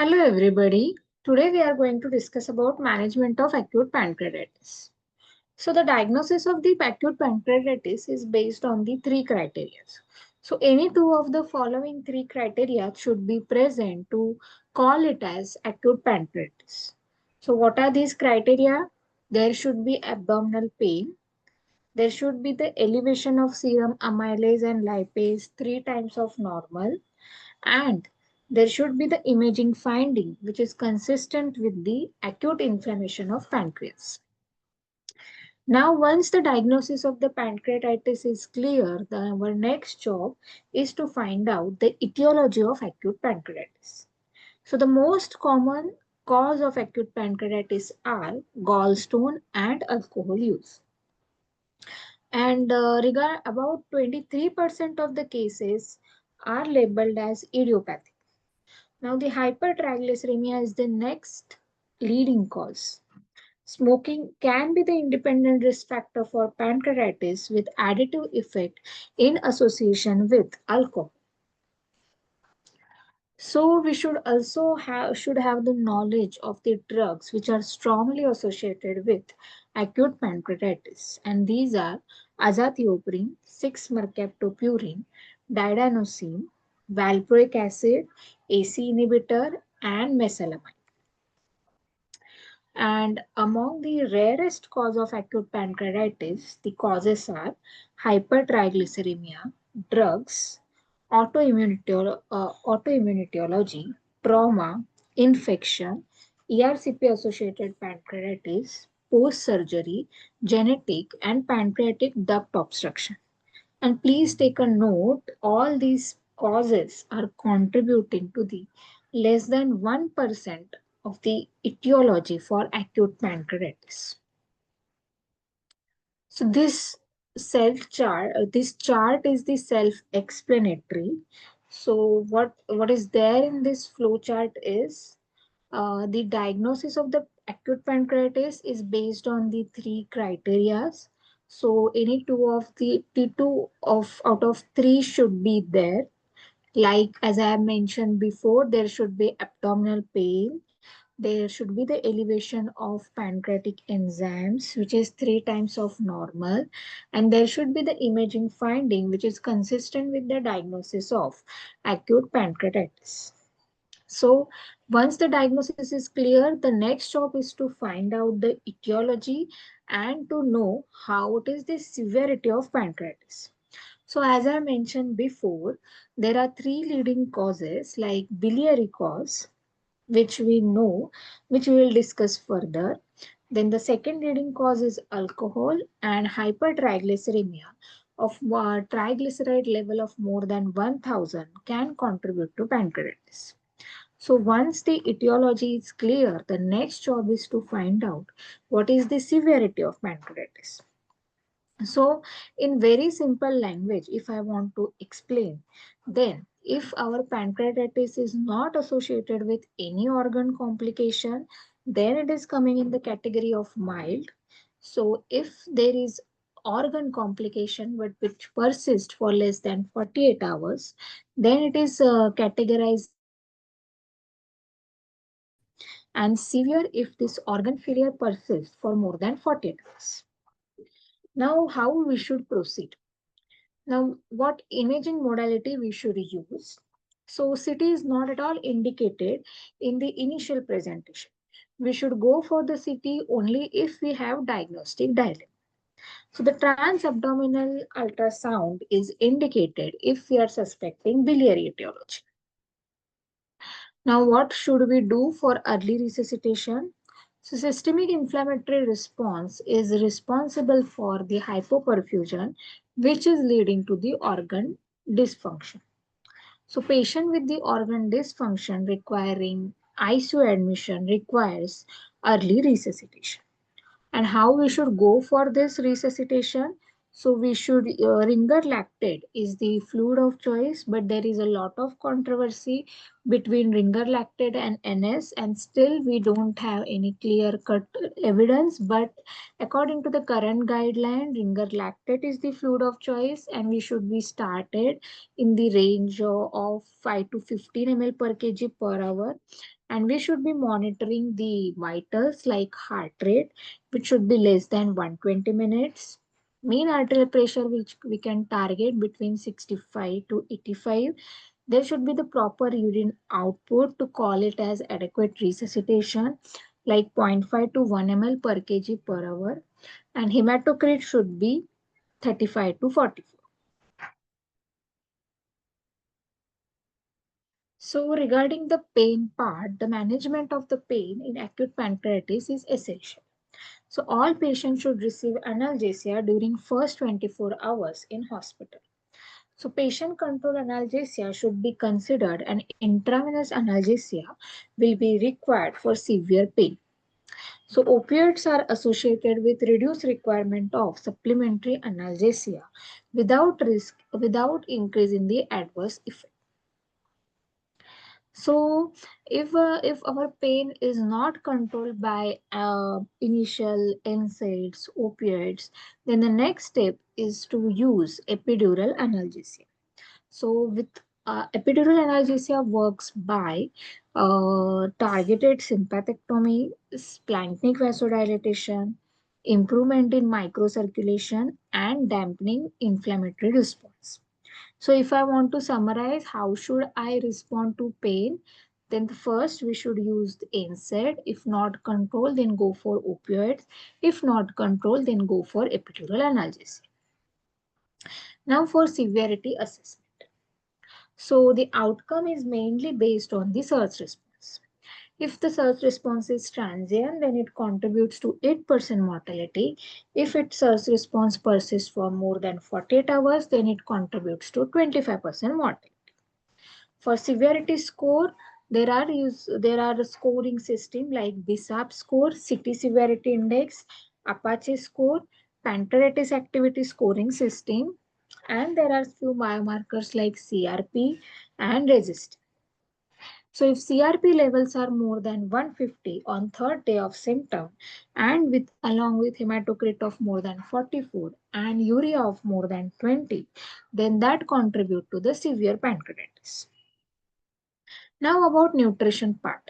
Hello everybody. Today we are going to discuss about management of acute pancreatitis. So the diagnosis of the acute pancreatitis is based on the three criteria. So any two of the following three criteria should be present to call it as acute pancreatitis. So what are these criteria? There should be abdominal pain. There should be the elevation of serum amylase and lipase 3 times of normal, and there should be the imaging finding which is consistent with the acute inflammation of pancreas. Now, once the diagnosis of the pancreatitis is clear, our next job is to find out the etiology of acute pancreatitis. So, the most common cause of acute pancreatitis are gallstone and alcohol use. And regard about 23% of the cases are labeled as idiopathic. Now, the hypertriglyceridemia is the next leading cause. Smoking can be the independent risk factor for pancreatitis with additive effect in association with alcohol. So we should also have the knowledge of the drugs which are strongly associated with acute pancreatitis, and these are azathioprine, 6-mercaptopurine, didanosine, valproic acid, AC inhibitor, and mesalamine. And among the rarest cause of acute pancreatitis, the causes are hypertriglyceridemia, drugs, autoimmunity, trauma, infection, ERCP-associated pancreatitis, post-surgery, genetic, and pancreatic duct obstruction. And please take a note, all these causes are contributing to the less than 1% of the etiology for acute pancreatitis. So this chart is the self-explanatory. So what is there in this flow chart is the diagnosis of the acute pancreatitis is based on the three criterias. So any two of the two of out of three should be there. Like as I have mentioned before, there should be abdominal pain. There should be the elevation of pancreatic enzymes, which is 3 times of normal. And there should be the imaging finding, which is consistent with the diagnosis of acute pancreatitis. So once the diagnosis is clear, the next job is to find out the etiology and to know how it is the severity of pancreatitis. So as I mentioned before, there are three leading causes like biliary cause, which we know, which we will discuss further. Then the second leading cause is alcohol and hypertriglyceridemia of triglyceride level of more than 1000 can contribute to pancreatitis. So once the etiology is clear, the next job is to find out what is the severity of pancreatitis. So in very simple language, if I want to explain, then if our pancreatitis is not associated with any organ complication, then it is coming in the category of mild. So if there is organ complication but which persists for less than 48 hours, then it is categorized as moderate to severe, and severe if this organ failure persists for more than 48 hours. Now, how we should proceed? Now, what imaging modality we should use? So, CT is not at all indicated in the initial presentation. We should go for the CT only if we have diagnostic dilemma. So, the transabdominal ultrasound is indicated if we are suspecting biliary etiology. Now, what should we do for early resuscitation? So, systemic inflammatory response is responsible for the hypoperfusion, which is leading to the organ dysfunction. So, patient with the organ dysfunction requiring ICU admission requires early resuscitation. And how we should go for this resuscitation? So we should ringer lactate is the fluid of choice, but there is a lot of controversy between ringer lactate and NS, and still we don't have any clear cut evidence. But according to the current guideline, ringer lactate is the fluid of choice, and we should be started in the range of 5 to 15 ml per kg per hour. And we should be monitoring the vitals like heart rate, which should be less than 120 minutes. Mean arterial pressure, which we can target between 65 to 85. There should be the proper urine output to call it as adequate resuscitation, like 0.5 to 1 ml per kg per hour. And hematocrit should be 35 to 44. So regarding the pain part, the management of the pain in acute pancreatitis is essential. So all patients should receive analgesia during first 24 hours in hospital. So patient-controlled analgesia should be considered, and intravenous analgesia will be required for severe pain. So opioids are associated with reduced requirement of supplementary analgesia without increase in the adverse effect. So if our pain is not controlled by initial NSAIDs, opioids, then the next step is to use epidural analgesia. So with epidural analgesia works by targeted sympathectomy, splanchnic vasodilation, improvement in microcirculation, and dampening inflammatory response. So if I want to summarize, how should I respond to pain? Then the first, we should use the NSAID. If not controlled, then go for opioids. If not controlled, then go for epidural analgesia. Now for severity assessment. So the outcome is mainly based on the search response. If the search response is transient, then it contributes to 8% mortality. If its search response persists for more than 48 hours, then it contributes to 25% mortality. For severity score, there are a scoring system like BISAP score, City Severity Index, Apache score, Pancreatitis Activity Scoring System, and there are few biomarkers like CRP and resistance. So if CRP levels are more than 150 on third day of symptom and with along with hematocrit of more than 44 and urea of more than 20, then that contribute to the severe pancreatitis. Now about nutrition part.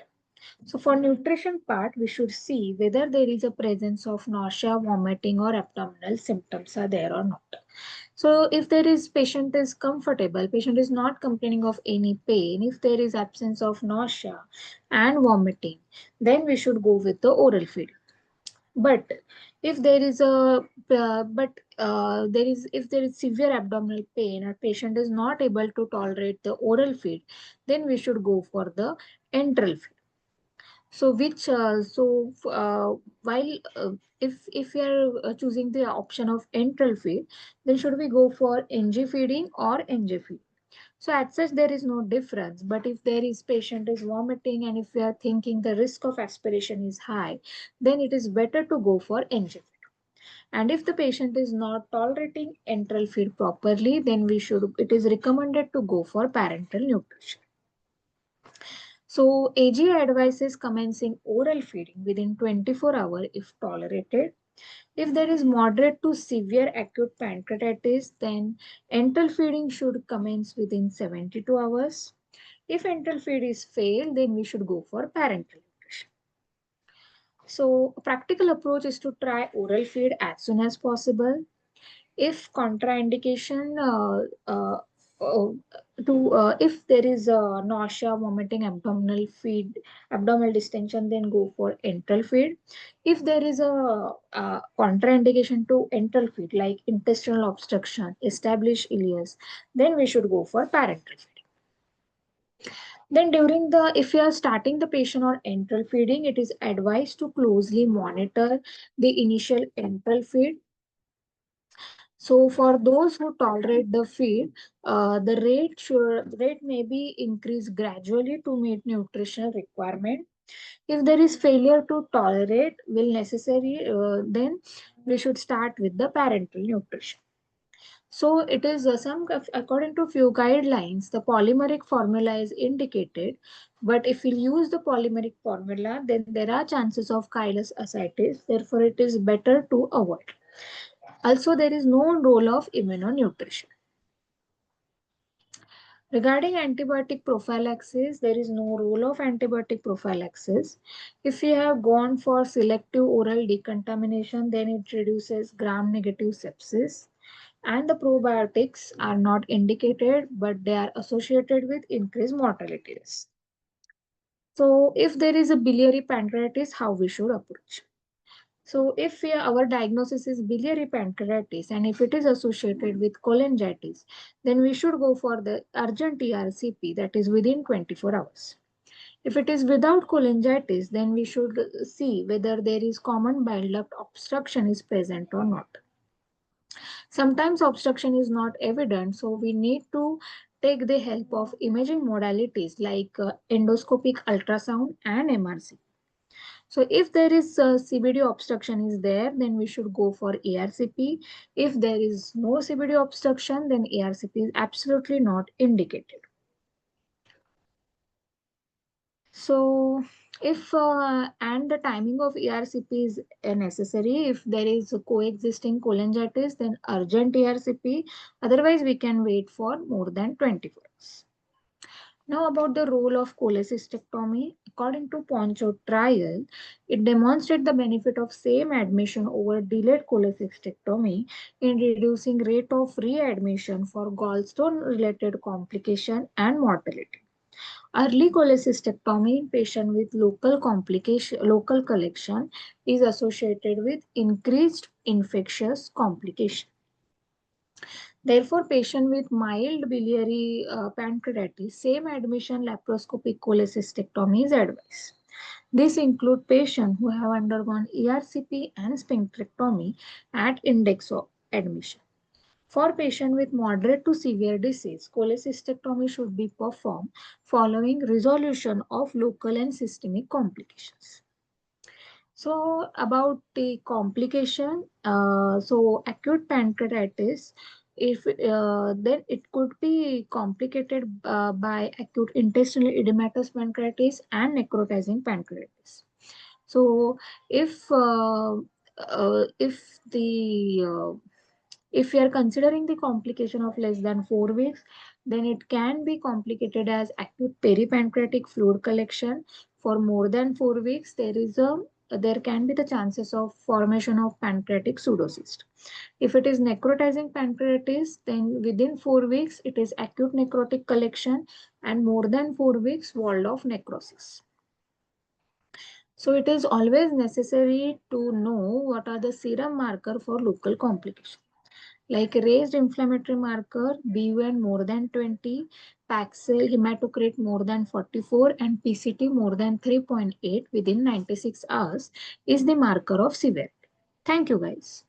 So for nutrition part, we should see whether there is a presence of nausea, vomiting or abdominal symptoms are there or not. So if there is patient is comfortable, patient is not complaining of any pain, if there is absence of nausea and vomiting, then we should go with the oral feed. But if there is a there is if there is severe abdominal pain or patient is not able to tolerate the oral feed, then we should go for the enteral feed. So which while if we are choosing the option of enteral feed, then should we go for NG feeding or NG feed? So at such there is no difference. But if there is patient is vomiting and if we are thinking the risk of aspiration is high, then it is better to go for NG feed. And if the patient is not tolerating enteral feed properly, then it is recommended to go for parenteral nutrition. So AG advises commencing oral feeding within 24 hours if tolerated. If there is moderate to severe acute pancreatitis, then enteral feeding should commence within 72 hours. If enteral feed is failed, then we should go for parenteral nutrition. So a practical approach is to try oral feed as soon as possible. If contraindication uh, if there is a nausea, vomiting, abdominal distension, then go for enteral feed. If there is a contraindication to enteral feed like intestinal obstruction, established ileus, then we should go for parenteral feed. Then if you are starting the patient on enteral feeding, it is advised to closely monitor the initial enteral feed. So for those who tolerate the feed, the rate may be increased gradually to meet nutritional requirement. If there is failure to tolerate will necessary, then we should start with the parenteral nutrition. So it is according to few guidelines, the polymeric formula is indicated, but if we use the polymeric formula, then there are chances of chylous ascites. Therefore, it is better to avoid. Also, there is no role of immunonutrition. Regarding antibiotic prophylaxis, there is no role of antibiotic prophylaxis. If you have gone for selective oral decontamination, then it reduces gram-negative sepsis. And the probiotics are not indicated, but they are associated with increased mortality risk. So, if there is a biliary pancreatitis, how we should approach? So, if our diagnosis is biliary pancreatitis and if it is associated with cholangitis, then we should go for the urgent ERCP, that is within 24 hours. If it is without cholangitis, then we should see whether there is common bile duct obstruction is present or not. Sometimes obstruction is not evident, so we need to take the help of imaging modalities like endoscopic ultrasound and MRC. So if there is CBD obstruction is there, then we should go for ERCP. If there is no CBD obstruction, then ERCP is absolutely not indicated. So if and the timing of ERCP is necessary, if there is a coexisting cholangitis, then urgent ERCP. Otherwise, we can wait for more than 24 hours. Now about the role of cholecystectomy. According to Poncho trial, it demonstrated the benefit of same admission over delayed cholecystectomy in reducing rate of readmission for gallstone related complication and mortality. Early cholecystectomy in patient with local collection is associated with increased infectious complication. Therefore, patient with mild biliary pancreatitis, same admission laparoscopic cholecystectomy is advised. This includes patients who have undergone ERCP and sphincterectomy at index of admission. For patients with moderate to severe disease, cholecystectomy should be performed following resolution of local and systemic complications. So about the complication, so acute pancreatitis, if then it could be complicated by acute intestinal edematous pancreatitis and necrotizing pancreatitis. So if uh, if the if we are considering the complication of less than 4 weeks, then it can be complicated as acute peripancreatic fluid collection. For more than 4 weeks, there can be the chances of formation of pancreatic pseudocyst. If it is necrotizing pancreatitis, then within 4 weeks, it is acute necrotic collection, and more than 4 weeks, walled off necrosis. So it is always necessary to know what are the serum marker for local complication, like raised inflammatory marker, BUN more than 20, Paxil hematocrit more than 44, and PCT more than 3.8 within 96 hours is the marker of severity. Thank you, guys.